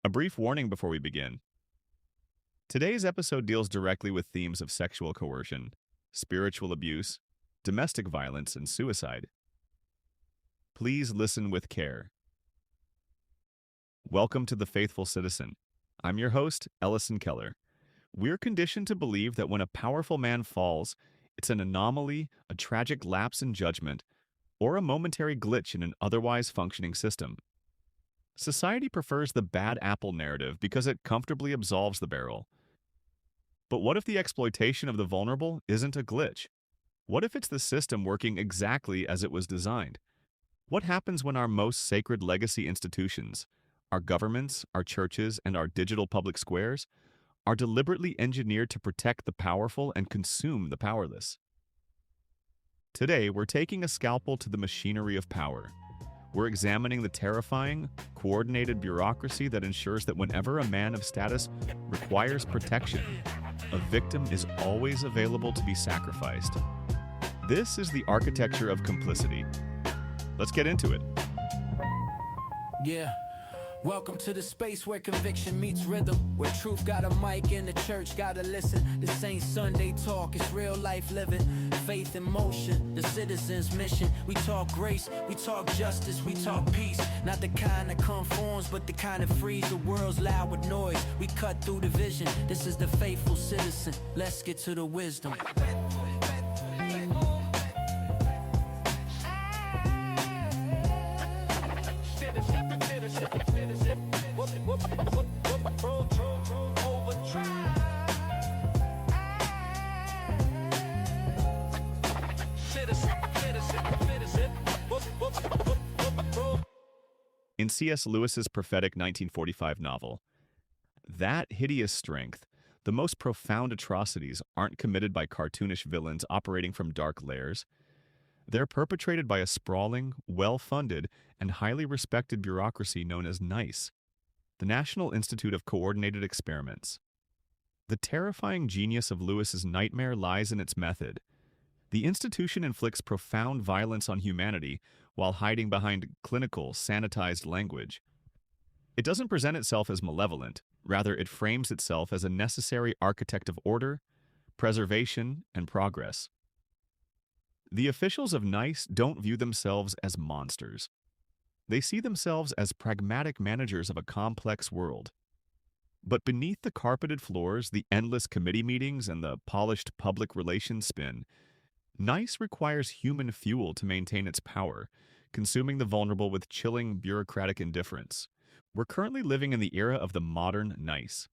A brief warning before we begin. Today's episode deals directly with themes of sexual coercion, spiritual abuse, domestic violence, and suicide. Please listen with care. Welcome to The Faithful Citizen. I'm your host, Ellison Keller. We're conditioned to believe that when a powerful man falls, it's an anomaly, a tragic lapse in judgment, or a momentary glitch in an otherwise functioning system. Society prefers the bad apple narrative because it comfortably absolves the barrel. But what if the exploitation of the vulnerable isn't a glitch? What if it's the system working exactly as it was designed? What happens when our most sacred legacy institutions, our governments, our churches, and our digital public squares, are deliberately engineered to protect the powerful and consume the powerless? Today, we're taking a scalpel to the machinery of power. We're examining the terrifying, coordinated bureaucracy that ensures that whenever a man of status requires protection, a victim is always available to be sacrificed. This is the architecture of complicity. Let's get into it. Yeah. Welcome to the space where conviction meets rhythm, where truth got a mic and the church gotta listen. This ain't Sunday talk, it's real life living. Faith in motion, the citizen's mission. We talk grace, we talk justice, we talk peace. Not the kind that conforms, but the kind that frees. The world's loud with noise, we cut through the vision. This is the faithful citizen, let's get to the wisdom. In C.S. Lewis's prophetic 1945 novel, that hideous strength, the most profound atrocities aren't committed by cartoonish villains operating from dark lairs. They're perpetrated by a sprawling, well-funded, and highly respected bureaucracy known as N.I.C.E, the National Institute of Coordinated Experiments. The terrifying genius of Lewis's nightmare lies in its method. The institution inflicts profound violence on humanity while hiding behind clinical, sanitized language. It doesn't present itself as malevolent, rather it frames itself as a necessary architect of order, preservation, and progress. The officials of N.I.C.E don't view themselves as monsters. They see themselves as pragmatic managers of a complex world. But beneath the carpeted floors, the endless committee meetings, and the polished public relations spin, N.I.C.E requires human fuel to maintain its power, consuming the vulnerable with chilling bureaucratic indifference. We're currently living in the era of the modern N.I.C.E.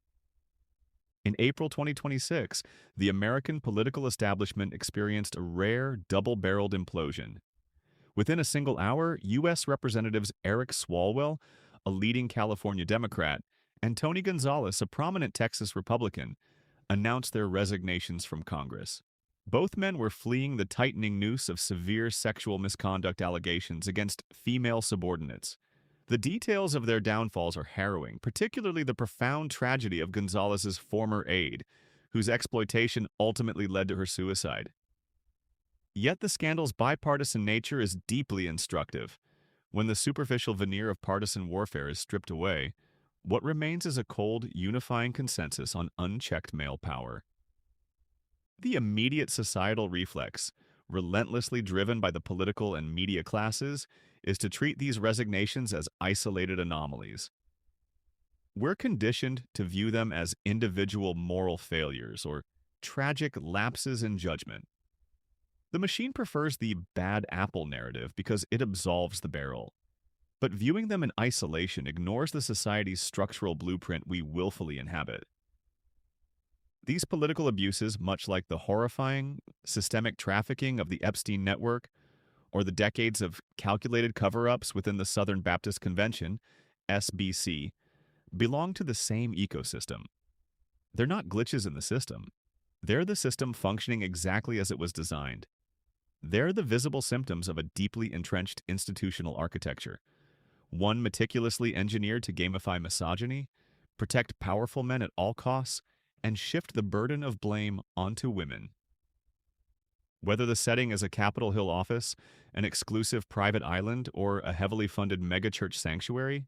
In April 2026, the American political establishment experienced a rare, double-barreled implosion. Within a single hour, U.S. Representatives Eric Swalwell, a leading California Democrat, and Tony Gonzales, a prominent Texas Republican, announced their resignations from Congress. Both men were fleeing the tightening noose of severe sexual misconduct allegations against female subordinates. The details of their downfalls are harrowing, particularly the profound tragedy of Gonzales's former aide, whose exploitation ultimately led to her suicide. Yet the scandal's bipartisan nature is deeply instructive. When the superficial veneer of partisan warfare is stripped away, what remains is a cold, unifying consensus on unchecked male power. The immediate societal reflex, relentlessly driven by the political and media classes, is to treat these resignations as isolated anomalies. We're conditioned to view them as individual moral failures or tragic lapses in judgment. The machine prefers the bad apple narrative because it absolves the barrel. But viewing them in isolation ignores the society's structural blueprint we willfully inhabit. These political abuses, much like the horrifying, systemic trafficking of the Epstein network or the decades of calculated cover-ups within the Southern Baptist Convention, SBC, belong to the same ecosystem. They're not glitches in the system. They're the system functioning exactly as it was designed. They're the visible symptoms of a deeply entrenched institutional architecture, one meticulously engineered to gamify misogyny, protect powerful men at all costs, and shift the burden of blame onto women. Whether the setting is a Capitol Hill office, an exclusive private island, or a heavily funded megachurch sanctuary,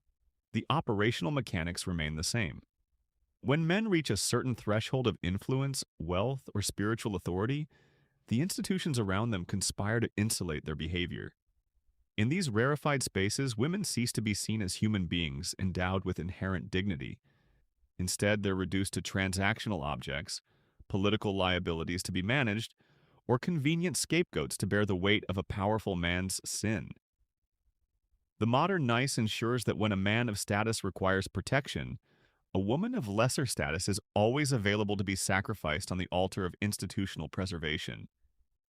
the operational mechanics remain the same. When men reach a certain threshold of influence, wealth, or spiritual authority, the institutions around them conspire to insulate their behavior. In these rarefied spaces, women cease to be seen as human beings endowed with inherent dignity. Instead, they're reduced to transactional objects, political liabilities to be managed, or convenient scapegoats to bear the weight of a powerful man's sin. The modern N.I.C.E ensures that when a man of status requires protection, a woman of lesser status is always available to be sacrificed on the altar of institutional preservation.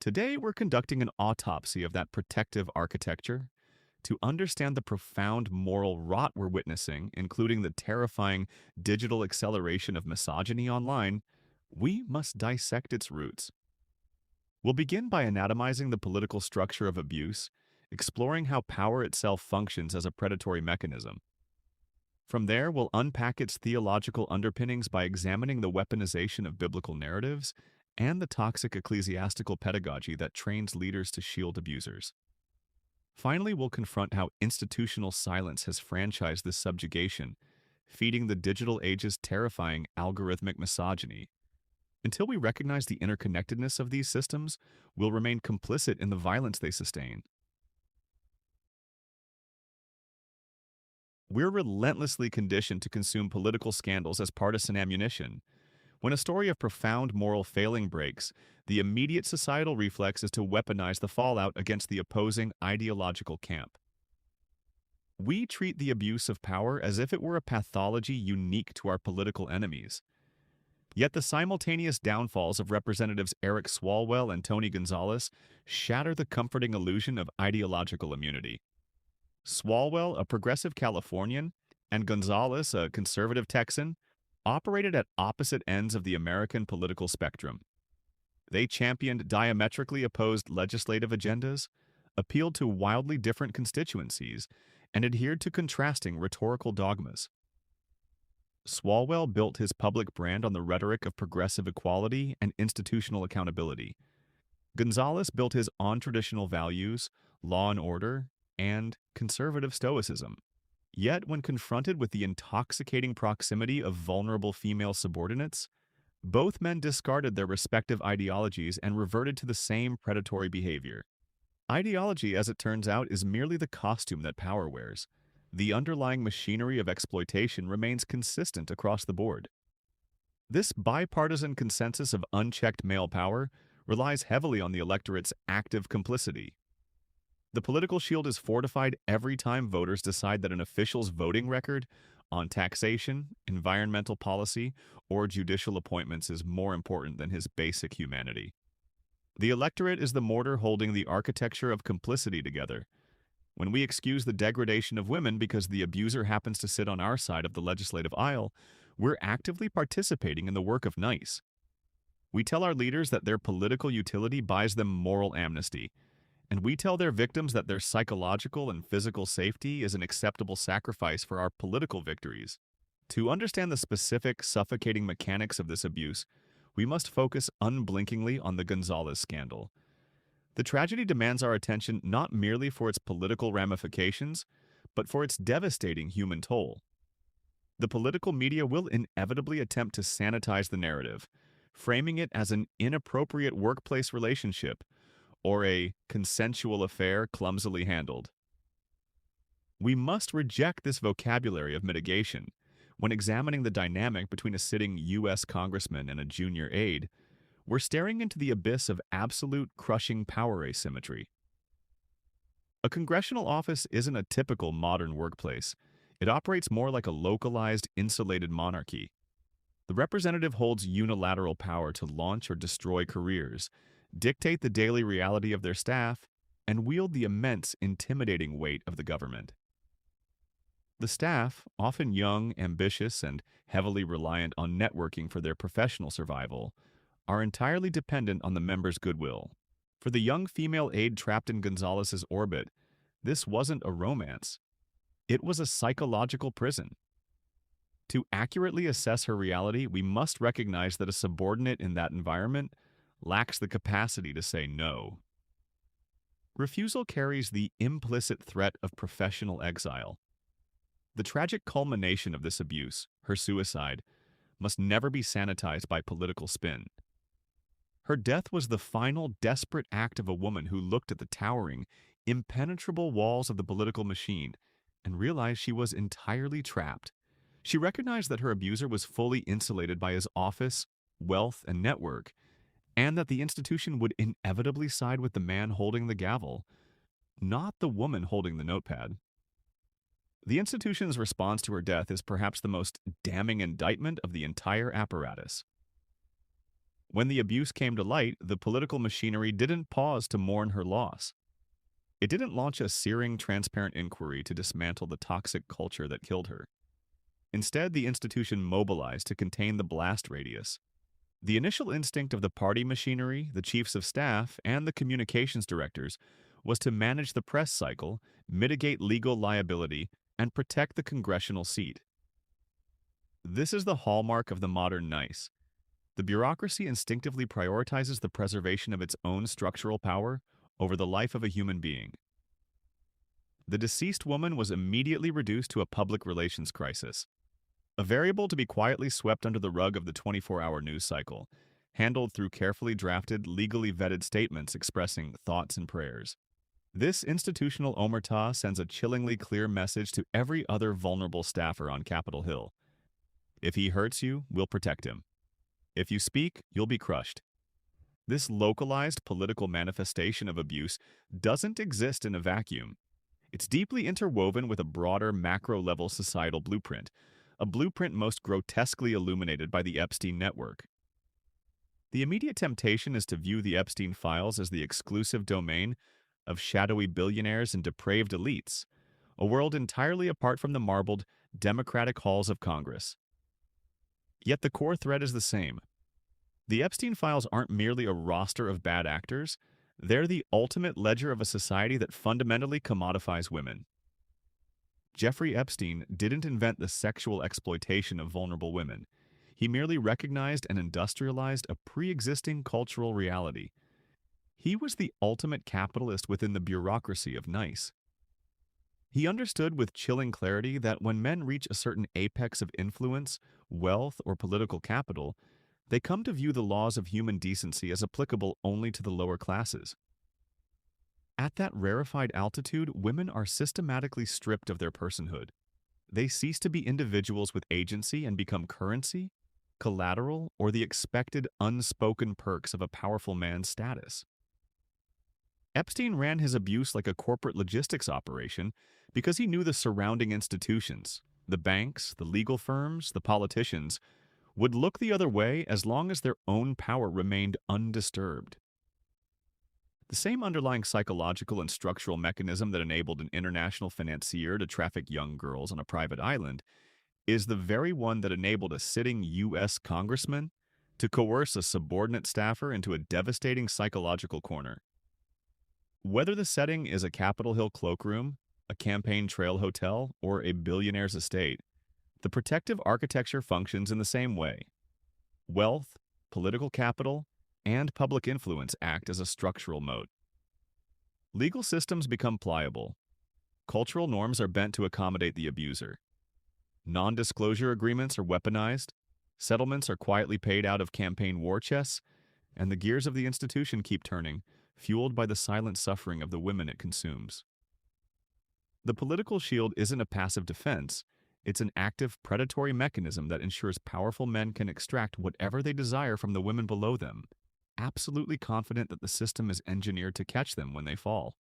Today, we're conducting an autopsy of that protective architecture. To understand the profound moral rot we're witnessing, including the terrifying digital acceleration of misogyny online, we must dissect its roots. We'll begin by anatomizing the political structure of abuse, exploring how power itself functions as a predatory mechanism. From there, we'll unpack its theological underpinnings by examining the weaponization of biblical narratives and the toxic ecclesiastical pedagogy that trains leaders to shield abusers. Finally, we'll confront how institutional silence has franchised this subjugation, feeding the digital age's terrifying algorithmic misogyny. Until we recognize the interconnectedness of these systems, we'll remain complicit in the violence they sustain. We're relentlessly conditioned to consume political scandals as partisan ammunition. When a story of profound moral failing breaks, the immediate societal reflex is to weaponize the fallout against the opposing ideological camp. We treat the abuse of power as if it were a pathology unique to our political enemies. Yet the simultaneous downfalls of Representatives Eric Swalwell and Tony Gonzales shatter the comforting illusion of ideological immunity. Swalwell, a progressive Californian, and Gonzales, a conservative Texan, operated at opposite ends of the American political spectrum. They championed diametrically opposed legislative agendas, appealed to wildly different constituencies, and adhered to contrasting rhetorical dogmas. Swalwell built his public brand on the rhetoric of progressive equality and institutional accountability. Gonzales built his on traditional values, law and order, and conservative stoicism. Yet, when confronted with the intoxicating proximity of vulnerable female subordinates, both men discarded their respective ideologies and reverted to the same predatory behavior. Ideology, as it turns out, is merely the costume that power wears. The underlying machinery of exploitation remains consistent across the board. This bipartisan consensus of unchecked male power relies heavily on the electorate's active complicity. The political shield is fortified every time voters decide that an official's voting record on taxation, environmental policy, or judicial appointments is more important than his basic humanity. The electorate is the mortar holding the architecture of complicity together. When we excuse the degradation of women because the abuser happens to sit on our side of the legislative aisle, we're actively participating in the work of N.I.C.E. We tell our leaders that their political utility buys them moral amnesty, and we tell their victims that their psychological and physical safety is an acceptable sacrifice for our political victories. To understand the specific, suffocating mechanics of this abuse, we must focus unblinkingly on the Gonzales scandal. The tragedy demands our attention not merely for its political ramifications, but for its devastating human toll. The political media will inevitably attempt to sanitize the narrative, framing it as an inappropriate workplace relationship or a consensual affair clumsily handled. We must reject this vocabulary of mitigation when examining the dynamic between a sitting U.S. congressman and a junior aide. We're staring into the abyss of absolute crushing power asymmetry. A congressional office isn't a typical modern workplace. It operates more like a localized, insulated monarchy. The representative holds unilateral power to launch or destroy careers, dictate the daily reality of their staff, and wield the immense, intimidating weight of the government. The staff, often young, ambitious, and heavily reliant on networking for their professional survival, are entirely dependent on the members' goodwill. For the young female aide trapped in Gonzales' orbit, this wasn't a romance. It was a psychological prison. To accurately assess her reality, we must recognize that a subordinate in that environment lacks the capacity to say no. Refusal carries the implicit threat of professional exile. The tragic culmination of this abuse, her suicide, must never be sanitized by political spin. Her death was the final desperate act of a woman who looked at the towering, impenetrable walls of the political machine and realized she was entirely trapped. She recognized that her abuser was fully insulated by his office, wealth, and network, and that the institution would inevitably side with the man holding the gavel, not the woman holding the notepad. The institution's response to her death is perhaps the most damning indictment of the entire apparatus. When the abuse came to light, the political machinery didn't pause to mourn her loss. It didn't launch a searing, transparent inquiry to dismantle the toxic culture that killed her. Instead, the institution mobilized to contain the blast radius. The initial instinct of the party machinery, the chiefs of staff, and the communications directors was to manage the press cycle, mitigate legal liability, and protect the congressional seat. This is the hallmark of the modern N.I.C.E. The bureaucracy instinctively prioritizes the preservation of its own structural power over the life of a human being. The deceased woman was immediately reduced to a public relations crisis, a variable to be quietly swept under the rug of the 24-hour news cycle, handled through carefully drafted, legally vetted statements expressing thoughts and prayers. This institutional omerta sends a chillingly clear message to every other vulnerable staffer on Capitol Hill. If he hurts you, we'll protect him. If you speak, you'll be crushed. This localized political manifestation of abuse doesn't exist in a vacuum. It's deeply interwoven with a broader macro-level societal blueprint, a blueprint most grotesquely illuminated by the Epstein network. The immediate temptation is to view the Epstein files as the exclusive domain of shadowy billionaires and depraved elites, a world entirely apart from the marbled, democratic halls of Congress. Yet the core thread is the same. The Epstein files aren't merely a roster of bad actors, they're the ultimate ledger of a society that fundamentally commodifies women. Jeffrey Epstein didn't invent the sexual exploitation of vulnerable women. He merely recognized and industrialized a pre-existing cultural reality. He was the ultimate capitalist within the bureaucracy of N.I.C.E. He understood with chilling clarity that when men reach a certain apex of influence, wealth, or political capital, they come to view the laws of human decency as applicable only to the lower classes. At that rarefied altitude, women are systematically stripped of their personhood. They cease to be individuals with agency and become currency, collateral, or the expected unspoken perks of a powerful man's status. Epstein ran his abuse like a corporate logistics operation because he knew the surrounding institutions, the banks, the legal firms, the politicians, would look the other way as long as their own power remained undisturbed. The same underlying psychological and structural mechanism that enabled an international financier to traffic young girls on a private island is the very one that enabled a sitting U.S. congressman to coerce a subordinate staffer into a devastating psychological corner. Whether the setting is a Capitol Hill cloakroom, a campaign trail hotel, or a billionaire's estate, the protective architecture functions in the same way. Wealth, political capital, and public influence act as a structural moat. Legal systems become pliable. Cultural norms are bent to accommodate the abuser. Non-disclosure agreements are weaponized, settlements are quietly paid out of campaign war chests, and the gears of the institution keep turning, fueled by the silent suffering of the women it consumes. The political shield isn't a passive defense, it's an active predatory mechanism that ensures powerful men can extract whatever they desire from the women below them, absolutely confident that the system is engineered to catch them when they fall.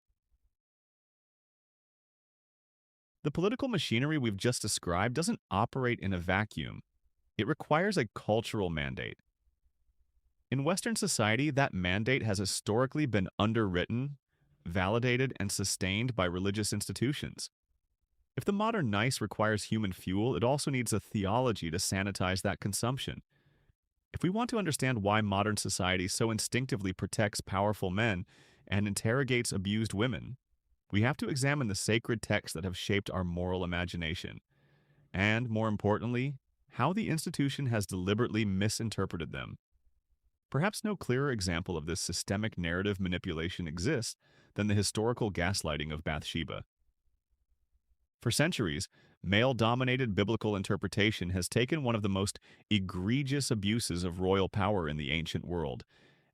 The political machinery we've just described doesn't operate in a vacuum. It requires a cultural mandate. In Western society, that mandate has historically been underwritten, validated, and sustained by religious institutions. If the modern N.I.C.E. requires human fuel, it also needs a theology to sanitize that consumption. If we want to understand why modern society so instinctively protects powerful men and interrogates abused women, we have to examine the sacred texts that have shaped our moral imagination, and, more importantly, how the institution has deliberately misinterpreted them. Perhaps no clearer example of this systemic narrative manipulation exists than the historical gaslighting of Bathsheba. For centuries, male-dominated biblical interpretation has taken one of the most egregious abuses of royal power in the ancient world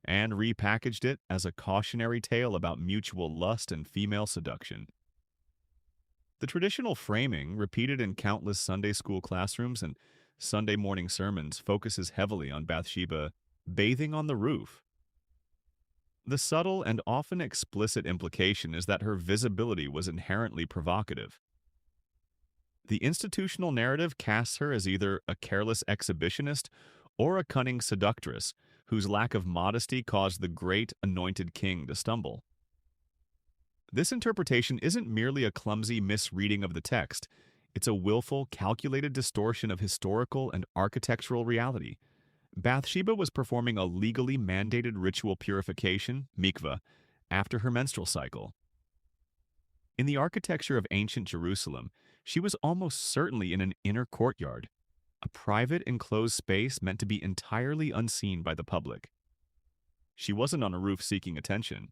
and repackaged it as a cautionary tale about mutual lust and female seduction. The traditional framing, repeated in countless Sunday school classrooms and Sunday morning sermons, focuses heavily on Bathsheba bathing on the roof. The subtle and often explicit implication is that her visibility was inherently provocative. The institutional narrative casts her as either a careless exhibitionist or a cunning seductress whose lack of modesty caused the great anointed king to stumble. This interpretation isn't merely a clumsy misreading of the text, it's a willful, calculated distortion of historical and architectural reality. Bathsheba was performing a legally mandated ritual purification, mikveh, after her menstrual cycle. In the architecture of ancient Jerusalem, she was almost certainly in an inner courtyard, a private enclosed space meant to be entirely unseen by the public. She wasn't on a roof seeking attention.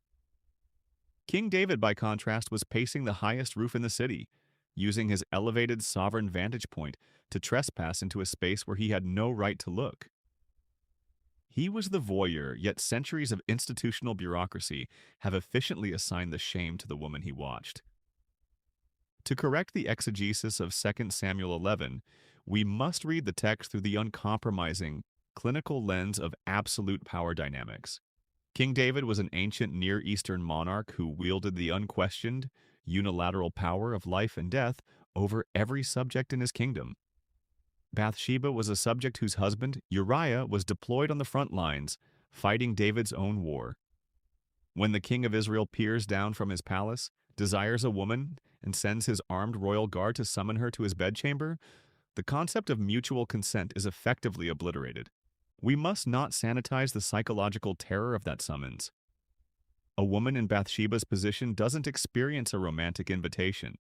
King David, by contrast, was pacing the highest roof in the city, using his elevated sovereign vantage point to trespass into a space where he had no right to look. He was the voyeur, yet centuries of institutional bureaucracy have efficiently assigned the shame to the woman he watched. To correct the exegesis of 2 Samuel 11, we must read the text through the uncompromising, clinical lens of absolute power dynamics. King David was an ancient Near Eastern monarch who wielded the unquestioned, unilateral power of life and death over every subject in his kingdom. Bathsheba was a subject whose husband, Uriah, was deployed on the front lines, fighting David's own war. When the king of Israel peers down from his palace, desires a woman, and sends his armed royal guard to summon her to his bedchamber, the concept of mutual consent is effectively obliterated. We must not sanitize the psychological terror of that summons. A woman in Bathsheba's position doesn't experience a romantic invitation.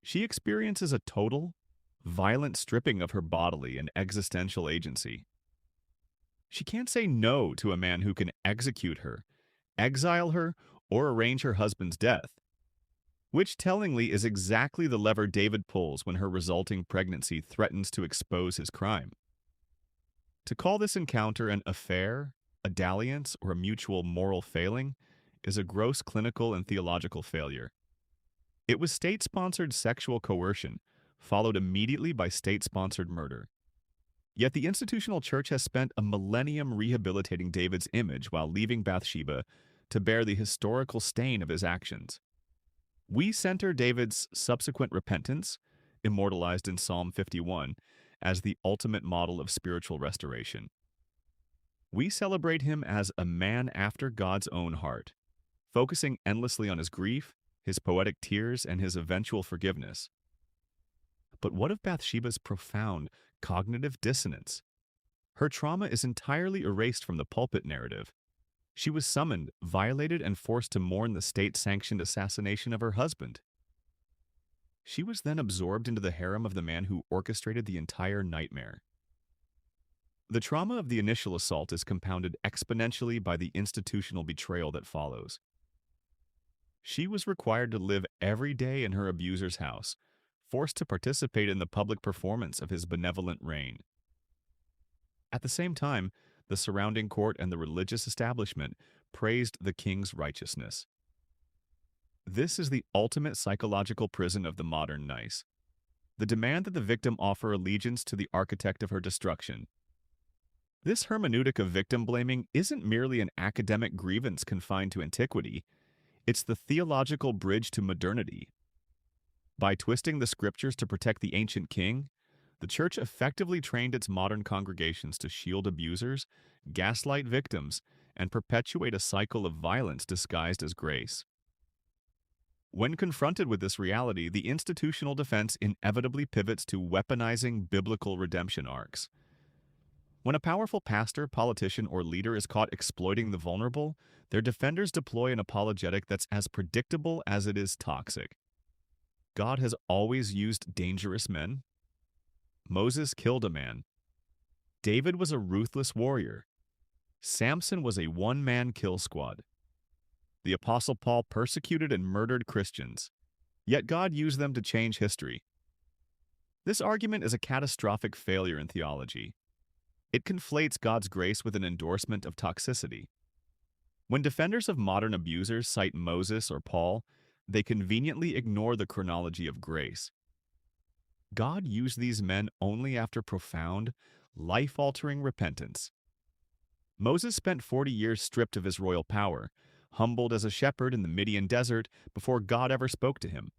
She experiences a total, violent stripping of her bodily and existential agency. She can't say no to a man who can execute her, exile her, or arrange her husband's death, which tellingly is exactly the lever David pulls when her resulting pregnancy threatens to expose his crime. To call this encounter an affair, a dalliance, or a mutual moral failing is a gross clinical and theological failure. It was state-sponsored sexual coercion, followed immediately by state-sponsored murder. Yet the institutional church has spent a millennium rehabilitating David's image while leaving Bathsheba to bear the historical stain of his actions. We center David's subsequent repentance, immortalized in Psalm 51, as the ultimate model of spiritual restoration. We celebrate him as a man after God's own heart, focusing endlessly on his grief, his poetic tears, and his eventual forgiveness. But what of Bathsheba's profound cognitive dissonance? Her trauma is entirely erased from the pulpit narrative. She was summoned, violated, and forced to mourn the state-sanctioned assassination of her husband. She was then absorbed into the harem of the man who orchestrated the entire nightmare. The trauma of the initial assault is compounded exponentially by the institutional betrayal that follows. She was required to live every day in her abuser's house, forced to participate in the public performance of his benevolent reign. At the same time, the surrounding court and the religious establishment praised the king's righteousness. This is the ultimate psychological prison of the modern N.I.C.E. The demand that the victim offer allegiance to the architect of her destruction. This hermeneutic of victim blaming isn't merely an academic grievance confined to antiquity, it's the theological bridge to modernity. By twisting the scriptures to protect the ancient king, the church effectively trained its modern congregations to shield abusers, gaslight victims, and perpetuate a cycle of violence disguised as grace. When confronted with this reality, the institutional defense inevitably pivots to weaponizing biblical redemption arcs. When a powerful pastor, politician, or leader is caught exploiting the vulnerable, their defenders deploy an apologetic that's as predictable as it is toxic. God has always used dangerous men. Moses killed a man. David was a ruthless warrior. Samson was a one-man kill squad. The Apostle Paul persecuted and murdered Christians. Yet God used them to change history. This argument is a catastrophic failure in theology. It conflates God's grace with an endorsement of toxicity. When defenders of modern abusers cite Moses or Paul, they conveniently ignore the chronology of grace. God used these men only after profound, life-altering repentance. Moses spent 40 years stripped of his royal power, humbled as a shepherd in the Midian desert before God ever spoke to him.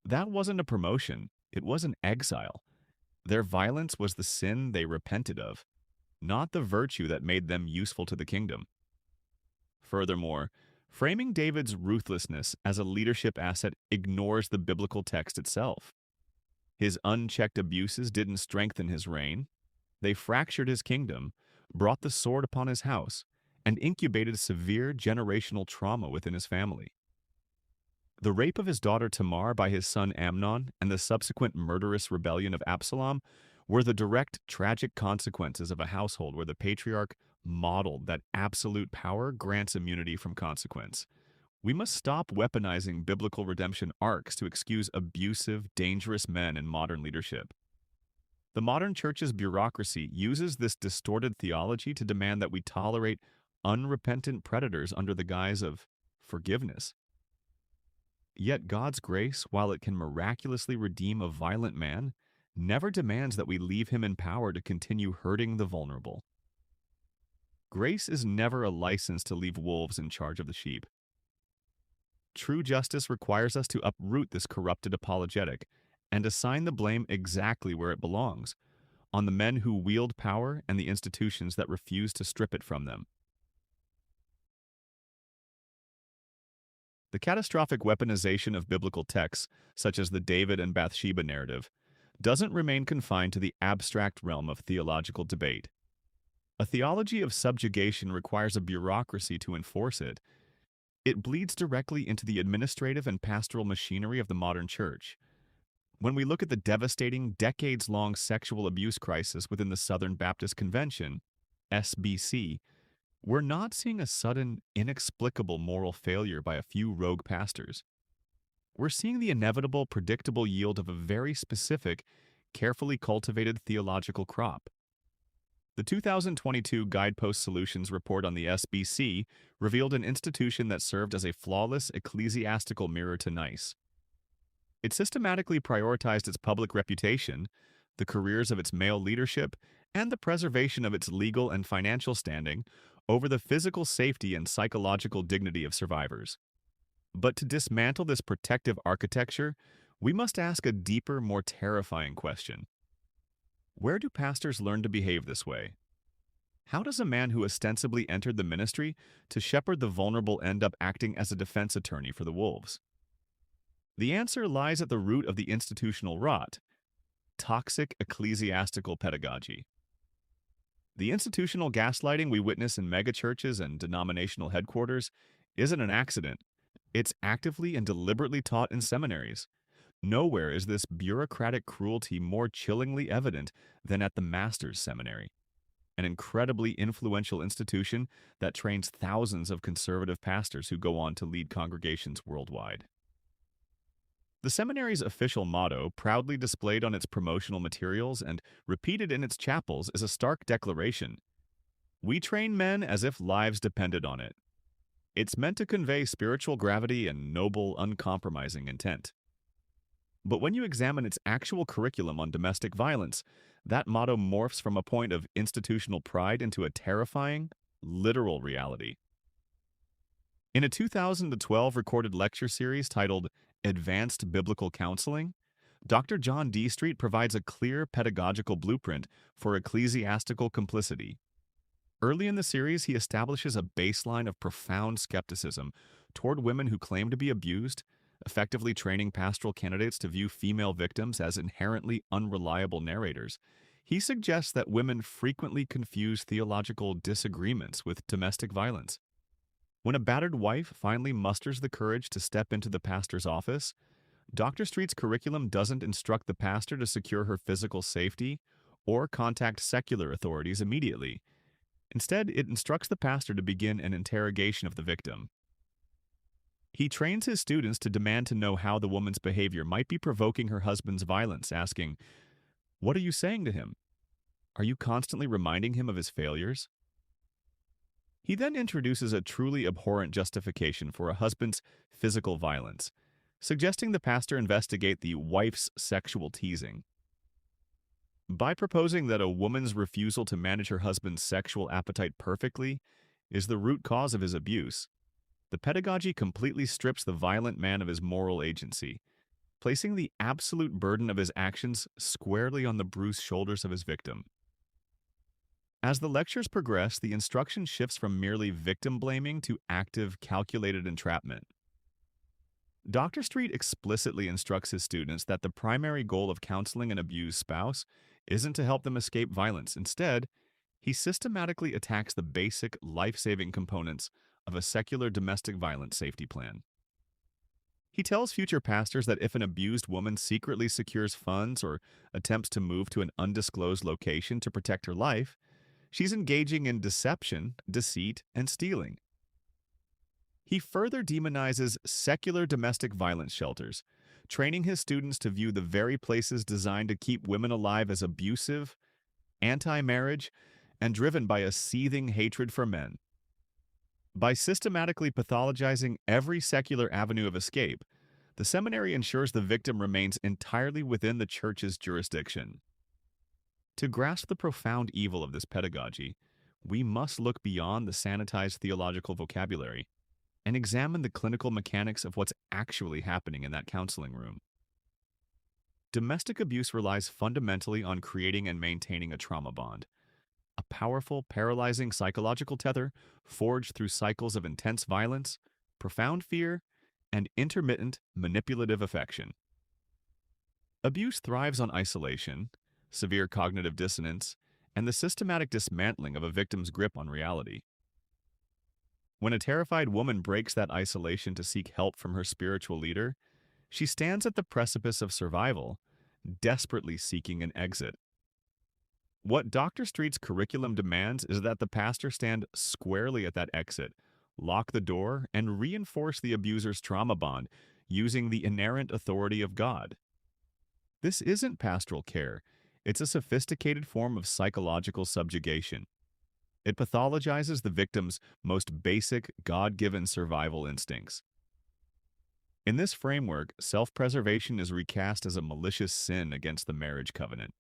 That wasn't a promotion, it was an exile. Their violence was the sin they repented of, not the virtue that made them useful to the kingdom. Furthermore, framing David's ruthlessness as a leadership asset ignores the biblical text itself. His unchecked abuses didn't strengthen his reign. They fractured his kingdom, brought the sword upon his house, and incubated severe generational trauma within his family. The rape of his daughter Tamar by his son Amnon and the subsequent murderous rebellion of Absalom were the direct tragic consequences of a household where the patriarch modeled that absolute power grants immunity from consequence. We must stop weaponizing biblical redemption arcs to excuse abusive, dangerous men in modern leadership. The modern church's bureaucracy uses this distorted theology to demand that we tolerate unrepentant predators under the guise of forgiveness. Yet God's grace, while it can miraculously redeem a violent man, never demands that we leave him in power to continue hurting the vulnerable. Grace is never a license to leave wolves in charge of the sheep. True justice requires us to uproot this corrupted apologetic and assign the blame exactly where it belongs, on the men who wield power and the institutions that refuse to strip it from them. The catastrophic weaponization of biblical texts, such as the David and Bathsheba narrative, doesn't remain confined to the abstract realm of theological debate. A theology of subjugation requires a bureaucracy to enforce it. It bleeds directly into the administrative and pastoral machinery of the modern church. When we look at the devastating, decades-long sexual abuse crisis within the Southern Baptist Convention, SBC, we're not seeing a sudden, inexplicable moral failure by a few rogue pastors. We're seeing the inevitable, predictable yield of a very specific, carefully cultivated theological crop. The 2022 Guidepost Solutions report on the SBC revealed an institution that served as a flawless ecclesiastical mirror to N.I.C.E. It systematically prioritized its public reputation, the careers of its male leadership, and the preservation of its legal and financial standing over the physical safety and psychological dignity of survivors. But to dismantle this protective architecture, we must ask a deeper, more terrifying question. Where do pastors learn to behave this way? How does a man who ostensibly entered the ministry to shepherd the vulnerable end up acting as a defense attorney for the wolves? The answer lies at the root of the institutional rot: toxic ecclesiastical pedagogy. The institutional gaslighting we witness in megachurches and denominational headquarters isn't an accident. It's actively and deliberately taught in seminaries. Nowhere is this bureaucratic cruelty more chillingly evident than at the Master's Seminary, an incredibly influential institution that trains thousands of conservative pastors who go on to lead congregations worldwide. The seminary's official motto, proudly displayed on its promotional materials and repeated in its chapels, is a stark declaration: "We train men as if lives depended on it." It's meant to convey spiritual gravity and noble, uncompromising intent. But when you examine its actual curriculum on domestic violence, that motto morphs from a point of institutional pride into a terrifying, literal reality. In a 2012 recorded lecture series titled Advanced Biblical Counseling, Dr. John D. Street provides a clear pedagogical blueprint for ecclesiastical complicity. Early in the series, he establishes a baseline of profound skepticism toward women who claim to be abused, effectively training pastoral candidates to view female victims as inherently unreliable narrators. He suggests that women frequently confuse theological disagreements with domestic violence. When a battered wife finally musters the courage to step into the pastor's office, Dr. Street's curriculum doesn't instruct the pastor to secure her physical safety or contact secular authorities immediately. Instead, it instructs the pastor to begin an interrogation of the victim. He trains his students to demand to know how the woman's behavior might be provoking her husband's violence, asking, "What are you saying to him? Are you constantly reminding him of his failures?" He then introduces a truly abhorrent justification for a husband's physical violence, suggesting the pastor investigate the wife's sexual teasing. By proposing that a woman's refusal to manage her husband's sexual appetite perfectly is the root cause of his abuse, the pedagogy completely strips the violent man of his moral agency, placing the absolute burden of his actions squarely on the bruised shoulders of his victim. As the lectures progress, the instruction shifts from merely victim blaming to active, calculated entrapment. Dr. Street explicitly instructs his students that the primary goal of counseling an abused spouse isn't to help them escape violence. Instead, he systematically attacks the basic, life-saving components of a secular domestic violence safety plan. He tells future pastors that if an abused woman secretly secures funds or attempts to move to an undisclosed location to protect her life, she's engaging in deception, deceit, and stealing. He further demonizes secular domestic violence shelters, training his students to view the very places designed to keep women alive as abusive, anti-marriage, and driven by a seething hatred for men. By systematically pathologizing every secular avenue of escape, the seminary ensures the victim remains entirely within the church's jurisdiction. To grasp the profound evil of this pedagogy, we must look beyond the sanitized theological vocabulary and examine the clinical mechanics of what's actually happening in that counseling room. Domestic abuse relies fundamentally on creating and maintaining a trauma bond, a powerful, paralyzing psychological tether forged through cycles of intense violence, profound fear, and intermittent manipulative affection. Abuse thrives on isolation, severe cognitive dissonance, and the systematic dismantling of a victim's grip on reality. When a terrified woman breaks that isolation to seek help from her spiritual leader, she stands at the precipice of survival, desperately seeking an exit. What Dr. Street's curriculum demands is that the pastor stand squarely at that exit, lock the door, and reinforce the abuser's trauma bond using the inerrant authority of God. This isn't pastoral care. It's a sophisticated form of psychological subjugation. It pathologizes the victim's most basic, God-given survival instincts. In this framework, self-preservation is recast as a malicious sin against the marriage covenant.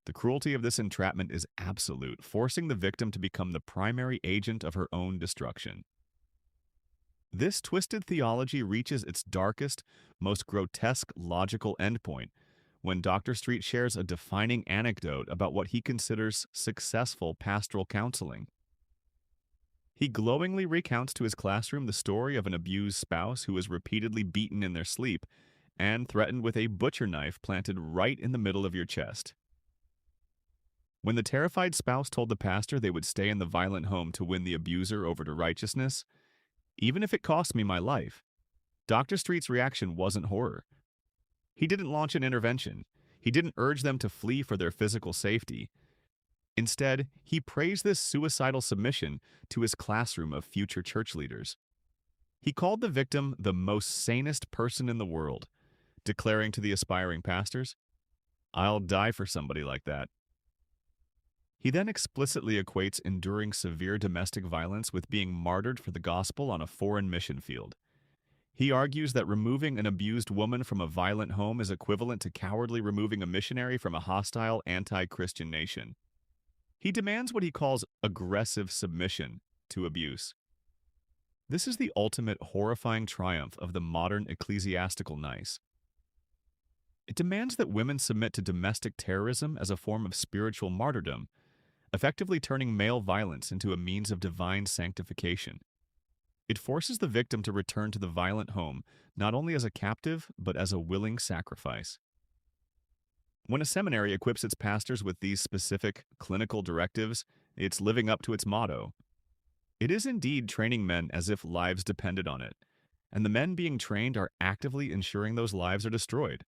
The cruelty of this entrapment is absolute, forcing the victim to become the primary agent of her own destruction. This twisted theology reaches its darkest, most grotesque logical endpoint when Dr. Street shares a defining anecdote about what he considers successful pastoral counseling. He glowingly recounts to his classroom the story of an abused spouse who was repeatedly beaten in their sleep and threatened with a butcher knife planted right in the middle of your chest. When the terrified spouse told the pastor they would stay in the violent home to win the abuser over to righteousness, "Even if it cost me my life," Dr. Street's reaction wasn't horror. He didn't launch an intervention. He didn't urge them to flee for their physical safety. Instead, he praised this suicidal submission to his classroom of future church leaders. He called the victim the most sanest person in the world, declaring to the aspiring pastors, "I'll die for somebody like that." He then explicitly equates enduring severe domestic violence with being martyred for the gospel on a foreign mission field. He argues that removing an abused woman from a violent home is equivalent to cowardly removing a missionary from a hostile, anti-Christian nation. He demands what he calls aggressive submission to abuse. This is the ultimate horrifying triumph of the modern ecclesiastical N.I.C.E. It demands that women submit to domestic terrorism as a form of spiritual martyrdom, effectively turning male violence into a means of divine sanctification. It forces the victim to return to the violent home, not only as a captive, but as a willing sacrifice. When a seminary equips its pastors with these specific clinical directives, it's living up to its motto. It is indeed training men as if lives depended on it, and the men being trained are actively ensuring those lives are destroyed.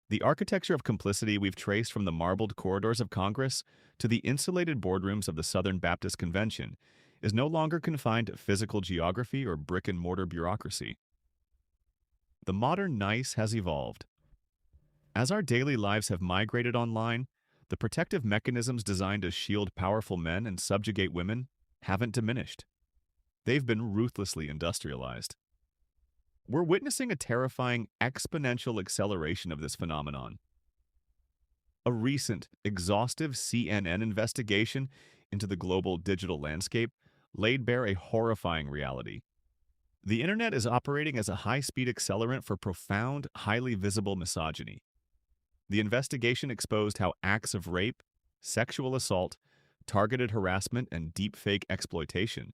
The architecture of complicity we've traced from the marbled corridors of Congress to the insulated boardrooms of the Southern Baptist Convention is no longer confined to physical geography or brick-and-mortar bureaucracy. The modern N.I.C.E has evolved. As our daily lives have migrated online, the protective mechanisms designed to shield powerful men and subjugate women haven't diminished. They've been ruthlessly industrialized. We're witnessing a terrifying exponential acceleration of this phenomenon. A recent, exhaustive CNN investigation into the global digital landscape laid bare a horrifying reality. The internet is operating as a high-speed accelerant for profound, highly visible misogyny. The investigation exposed how acts of rape, sexual assault, targeted harassment, and deepfake exploitation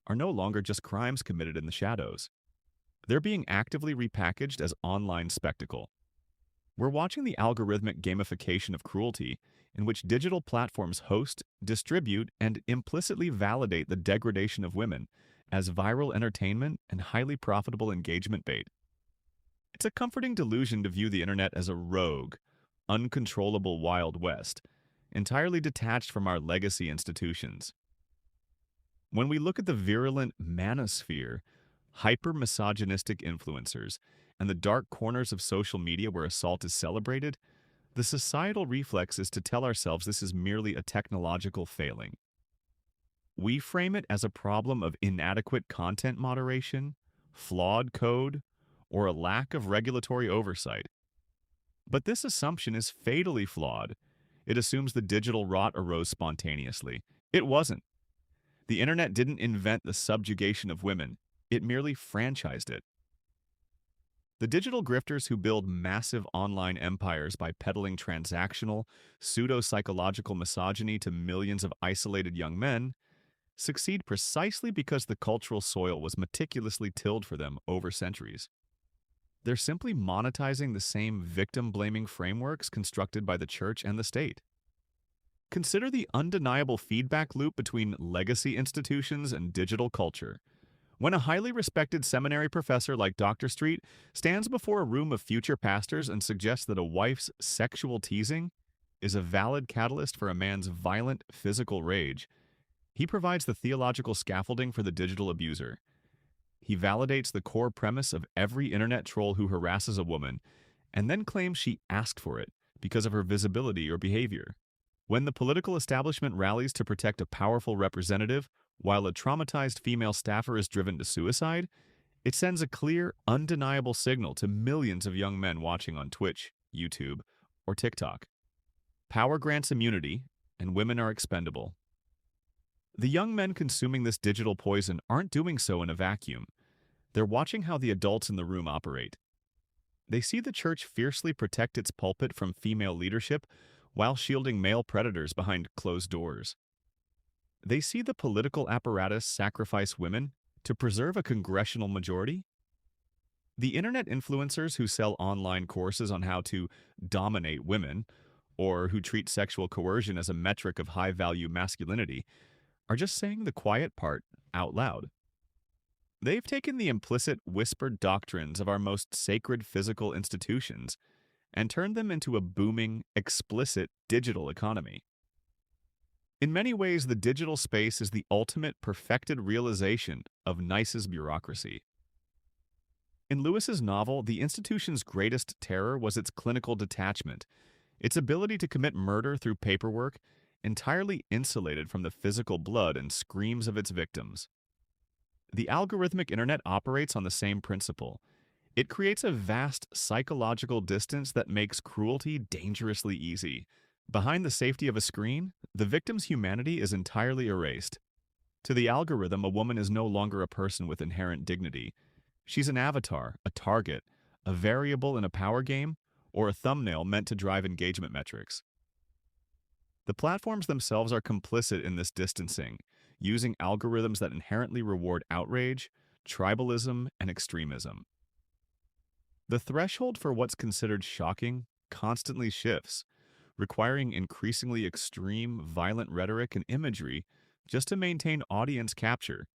are no longer just crimes committed in the shadows. They're being actively repackaged as online spectacle. We're watching the algorithmic gamification of cruelty, in which digital platforms host, distribute, and implicitly validate the degradation of women as viral entertainment and highly profitable engagement bait. It's a comforting delusion to view the internet as a rogue, uncontrollable Wild West, entirely detached from our legacy institutions. When we look at the virulent manosphere, hyper-misogynistic influencers, and the dark corners of social media where assault is celebrated, the societal reflex is to tell ourselves this is merely a technological failing. We frame it as a problem of inadequate content moderation, flawed code, or a lack of regulatory oversight. But this assumption is fatally flawed. It assumes the digital rot arose spontaneously. It wasn't. The internet didn't invent the subjugation of women. It merely franchised it. The digital grifters who build massive online empires by peddling transactional, pseudo-psychological misogyny to millions of isolated young men succeed precisely because the cultural soil was meticulously tilled for them over centuries. They're simply monetizing the same victim-blaming frameworks constructed by the church and the state. Consider the undeniable feedback loop between legacy institutions and digital culture. When a highly respected seminary professor like Dr. Street stands before a room of future pastors and suggests that a wife's sexual teasing is a valid catalyst for a man's violent physical rage, he provides the theological scaffolding for the digital abuser. He validates the core premise of every internet troll who harasses a woman and then claims she asked for it because of her visibility or behavior. When the political establishment rallies to protect a powerful representative while a traumatized female staffer is driven to suicide, it sends a clear, undeniable signal to millions of young men watching on Twitch, YouTube, or TikTok. Power grants immunity, and women are expendable. The young men consuming this digital poison aren't doing so in a vacuum. They're watching how the adults in the room operate. They see the church fiercely protect its pulpit from female leadership while shielding male predators behind closed doors. They see the political apparatus sacrifice women to preserve a congressional majority. The internet influencers who sell online courses on how to dominate women, or who treat sexual coercion as a metric of high-value masculinity, are just saying the quiet part out loud. They've taken the implicit, whispered doctrines of our most sacred physical institutions and turned them into a booming, explicit digital economy. In many ways, the digital space is the ultimate perfected realization of N.I.C.E.'s bureaucracy. In Lewis's novel, the institution's greatest terror was its clinical detachment, its ability to commit murder through paperwork, entirely insulated from the physical blood and screams of its victims. The algorithmic internet operates on the same principle. It creates a vast psychological distance that makes cruelty dangerously easy. Behind the safety of a screen, the victim's humanity is entirely erased. To the algorithm, a woman is no longer a person with inherent dignity. She's an avatar, a target, a variable in a power game, or a thumbnail meant to drive engagement metrics. The platforms themselves are complicit in this distancing, using algorithms that inherently reward outrage, tribalism, and extremism. The threshold for what's considered shocking constantly shifts, requiring increasingly extreme, violent rhetoric and imagery just to maintain audience capture.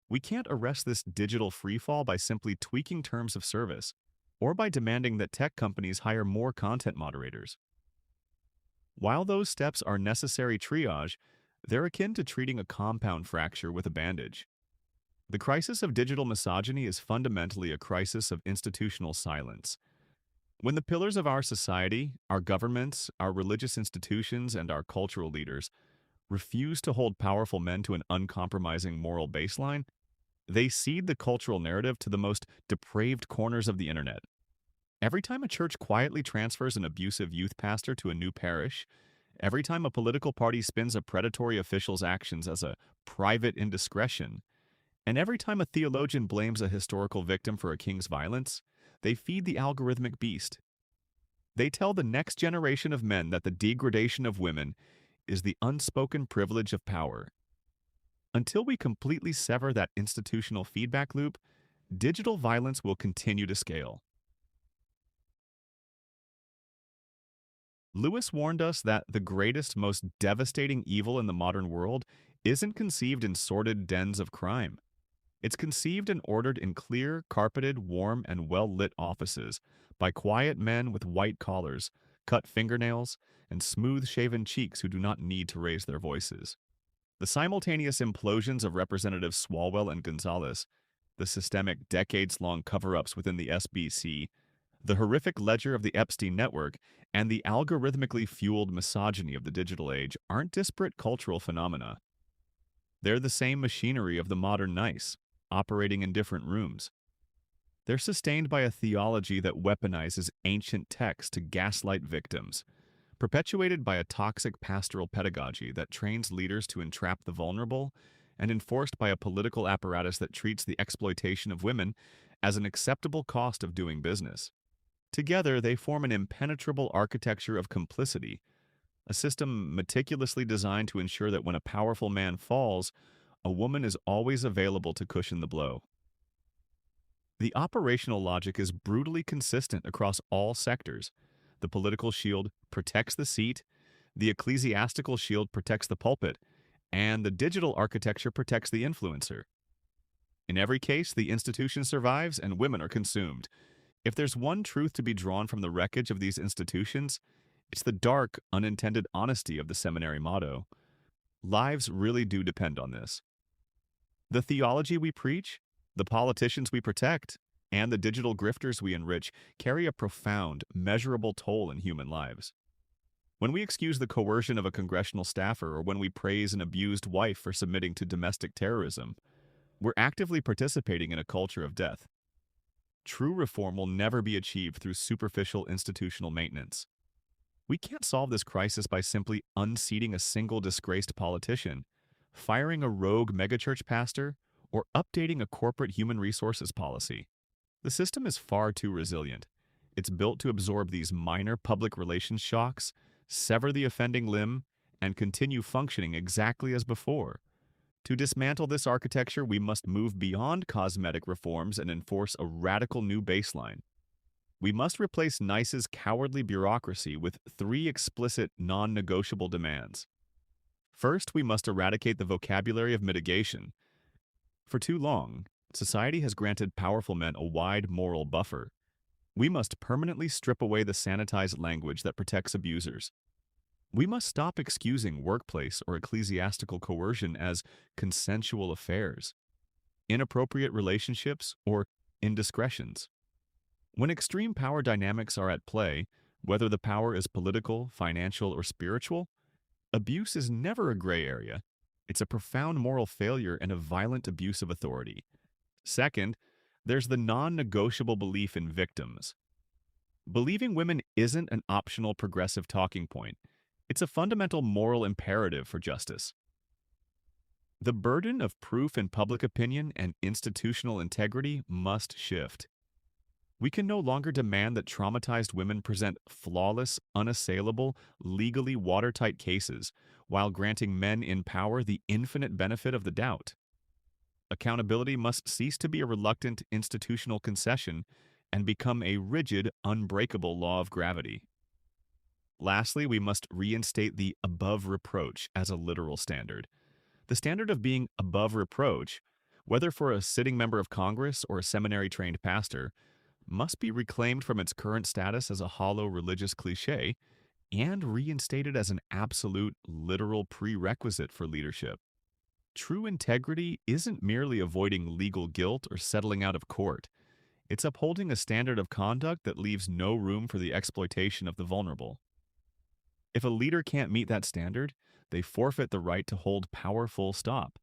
We can't arrest this digital freefall by simply tweaking terms of service, or by demanding that tech companies hire more content moderators. While those steps are necessary triage, They're akin to treating a compound fracture with a bandage. The crisis of digital misogyny is fundamentally a crisis of institutional silence. When the pillars of our society, our governments, our religious institutions, and our cultural leaders refuse to hold powerful men to an uncompromising moral baseline, they cede the cultural narrative to the most depraved corners of the internet. Every time a church quietly transfers an abusive youth pastor to a new parish, every time a political party spins a predatory official's actions as a private indiscretion, and every time a theologian blames a historical victim for a king's violence, they feed the algorithmic beast. They tell the next generation of men that the degradation of women is the unspoken privilege of power. Until we completely sever that institutional feedback loop, digital violence will continue to scale. Lewis warned us that the greatest, most devastating evil in the modern world isn't conceived in sordid dens of crime. It's conceived and ordered in clear, carpeted, warm, and well-lit offices by quiet men with white collars, cut fingernails, and smooth-shaven cheeks who do not need to raise their voices. The simultaneous implosions of Representatives Swalwell and Gonzales, the systemic decades-long cover-ups within the SBC, the horrific ledger of the Epstein network, and the algorithmically fueled misogyny of the digital age aren't disparate cultural phenomena. They're the same machinery of the modern N.I.C.E, operating in different rooms. They're sustained by a theology that weaponizes ancient texts to gaslight victims, perpetuated by a toxic pastoral pedagogy that trains leaders to entrap the vulnerable, and enforced by a political apparatus that treats the exploitation of women as an acceptable cost of doing business. Together, they form an impenetrable architecture of complicity, a system meticulously designed to ensure that when a powerful man falls, a woman is always available to cushion the blow. The operational logic is brutally consistent across all sectors. The political shield protects the seat, the ecclesiastical shield protects the pulpit, and the digital architecture protects the influencer. In every case, the institution survives and women are consumed. If there's one truth to be drawn from the wreckage of these institutions, it's the dark, unintended honesty of the seminary motto. Lives really do depend on this. The theology we preach, the politicians we protect, and the digital grifters we enrich carry a profound, measurable toll in human lives. When we excuse the coercion of a congressional staffer or when we praise an abused wife for submitting to domestic terrorism, we're actively participating in a culture of death. True reform will never be achieved through superficial institutional maintenance. We can't solve this crisis by simply unseating a single disgraced politician, firing a rogue megachurch pastor, or updating a corporate human resources policy. The system is far too resilient. It's built to absorb these minor public relations shocks, sever the offending limb, and continue functioning exactly as before. To dismantle this architecture, we must move beyond cosmetic reforms and enforce a radical new baseline. We must replace N.I.C.E's cowardly bureaucracy with 3 explicit, non-negotiable demands. First, we must eradicate the vocabulary of mitigation. For too long, society has granted powerful men a wide moral buffer. We must permanently strip away the sanitized language that protects abusers. We must stop excusing workplace or ecclesiastical coercion as consensual affairs, inappropriate relationships, or indiscretions. When extreme power dynamics are at play, whether the power is political, financial, or spiritual, abuse is never a gray area. It's a profound moral failure and a violent abuse of authority. Second, there's the non-negotiable belief in victims. Believing women isn't an optional progressive talking point. It's a fundamental moral imperative for justice. The burden of proof in public opinion and institutional integrity must shift. We can no longer demand that traumatized women present flawless, unassailable, legally watertight cases, while granting men in power the infinite benefit of the doubt. Accountability must cease to be a reluctant institutional concession and become a rigid, unbreakable law of gravity. Lastly, we must reinstate the above reproach as a literal standard. The standard of being above reproach, whether for a sitting member of Congress or a seminary-trained pastor, must be reclaimed from its current status as a hollow religious cliché and reinstated as an absolute, literal prerequisite for leadership. True integrity isn't merely avoiding legal guilt or settling out of court. It's upholding a standard of conduct that leaves no room for the exploitation of the vulnerable. If a leader can't meet that standard, they forfeit the right to hold power full stop.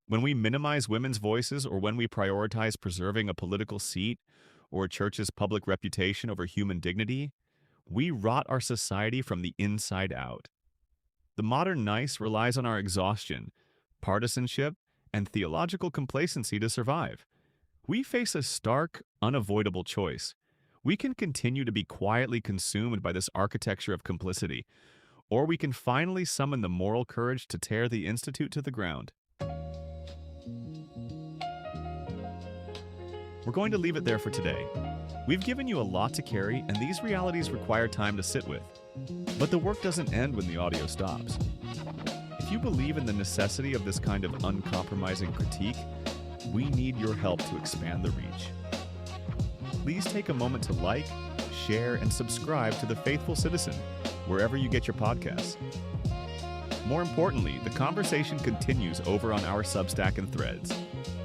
When we minimize women's voices or when we prioritize preserving a political seat or a church's public reputation over human dignity, we rot our society from the inside out. The modern N.I.C.E relies on our exhaustion, partisanship, and theological complacency to survive. We face a stark, unavoidable choice. We can continue to be quietly consumed by this architecture of complicity, or we can finally summon the moral courage to tear the Institute to the ground. We're going to leave it there for today. We've given you a lot to carry, and these realities require time to sit with. But the work doesn't end when the audio stops. If you believe in the necessity of this kind of uncompromising critique, we need your help to expand the reach. Please take a moment to like, share, and subscribe to The Faithful Citizen, wherever you get your podcasts. More importantly, the conversation continues over on our Substack and Threads.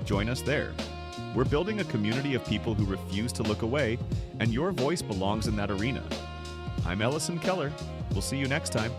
Join us there. We're building a community of people who refuse to look away, and your voice belongs in that arena. I'm Ellison Keller. We'll see you next time.